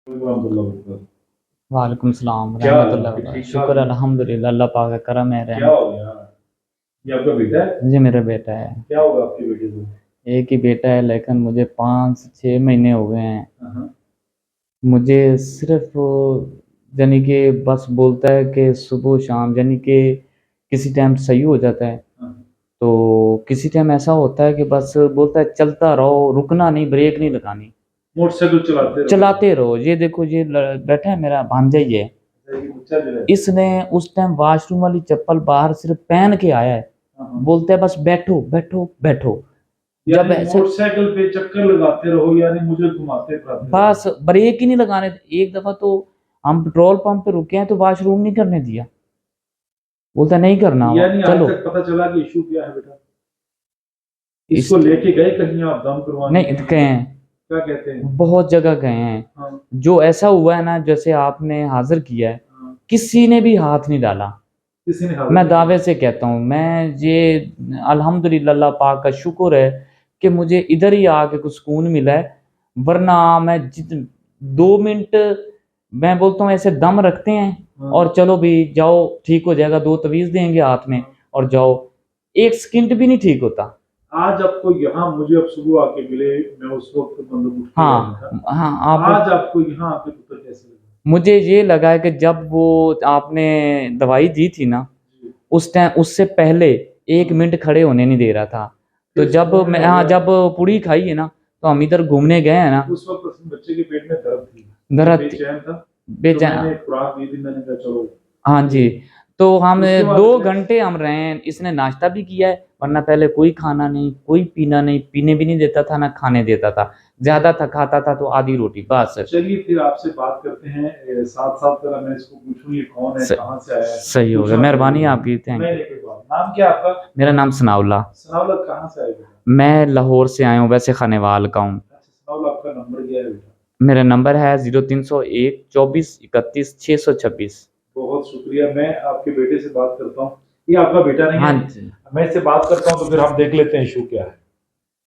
क्या वालेकुम सलाम हाल है रहमतुल्लाह आपके? व ठीक ठाक शुक्र हैं? अल्हम्दुलिल्लाह अल्लाह पाक का करम है क्या रहमत। हो गया? ये आपका बेटा है? जी मेरा बेटा है। क्या होगा आपके बेटे को? एक ही बेटा है लेकिन मुझे 5-6 महीने हो गए हैं। हाँ। मुझे सिर्फ यानी कि बस बोलता है कि सुबह शाम यानी कि किसी टाइम सही हो जाता है, हाँ। तो किसी टाइम ऐसा होता है कि बस बोलता है चलता रहो, रुकना नहीं, ब्रेक नहीं लगानी, मोटरसाइकिल चलाते रहो। चलाते रहो। ये देखो ये बैठा है मेरा भांजा ही है, ये बच्चा जो है। इसने उस टाइम वॉशरूम वाली चप्पल बाहर सिर्फ पहन के आया है, हाँ। बोलते हैं बस बैठो बैठो बैठो। जब यानी ऐसे मोटरसाइकिल पे चक्कर लगाते रहो, यानी मुझे घुमाते फिराते रहो। बस ब्रेक ही नहीं लगाने। एक दफा तो हम पेट्रोल पंप पे रुके हैं तो वॉशरूम नहीं करने दिया, बोलता नहीं करना यानी आज चलो। तक पता चला कि इशू क्या है बेटा? इस इसको लेके गए कहीं आप दम करवाने नहीं के लिए? गए हैं, क्या कहते हैं? बहुत जगह गए हैं। हाँ। जो ऐसा हुआ है ना जैसे आपने हाजिर किया है, हाँ। किसी ने भी हाथ नहीं डाला। किसी ने हाथ मैं नहीं दावे किया? से कहता हूँ, मैं ये अल्हम्दुलिल्लाह अल्लाह पाक का शुक्र है कि मुझे इधर ही आके कुछ सुकून मिला है। वरना मैं 2 मिनट मैं बोलता हूँ ऐसे दम रखते हैं हाँ। और चलो भी जाओ ठीक हो जाएगा, 2 तवीज़ देंगे हाथ में हाँ। और जाओ। एक सेकंड भी नहीं ठीक होता। आज आपको यहाँ मुझे अब सुबह आके मिले, मैं उस वक्त मतलब उठ के गया था। हाँ हाँ, आप आज आपको यहाँ आके पुत्र कैसे लगा? मुझे ये लगा है कि जब वो आपने दवाई दी थी ना, जी। उस टाइम उससे पहले 1 मिनट खड़े होने नहीं दे रहा था। तो फिर जब सुकून में मैं हो गया? जब पूड़ी खाई है ना, तो हम इधर घूमने गए हैं ना। उस वक्त अपने बच्चे के पेट में दर्द थी, दर्द बेचैन था, तो बेचैन, मैंने खुराक दी थी, मैंने कहा चलो। हाँ जी। तो हम उसके बाद 2 घंटे हम रहे हैं, इसने नाश्ता भी किया है, वरना पहले कोई खाना नहीं, कोई पीना नहीं, पीने भी नहीं देता था ना खाने देता था। ज्यादा था खाता था तो आधी रोटी बस। चलिए फिर आपसे बात करते हैं। साथ साथ जरा मैं इसको पूछूं ये कौन है, कहाँ से आया है? सही हो गया, पूछना मेहरबानी जरूरी है। आपकी, थैंक नहीं यू। नहीं, कोई बात। नाम क्या है आपका? मेरा नाम सनाउल्ला। सनाउल्लाह, कहाँ से आए बेटा? मैं लाहौर से आया हूँ, वैसे खानेवाल का हूँ। अच्छा सनाउल्लाह, आपका नंबर क्या है बेटा? मेरा नंबर है 0301 24 31 626। बहुत शुक्रिया। मैं आपके बेटे से बात करता हूँ। ये आपका बेटा नहीं हाँ है? जी। मैं इससे बात करता हूँ तो फिर हम देख लेते हैं इशू क्या है।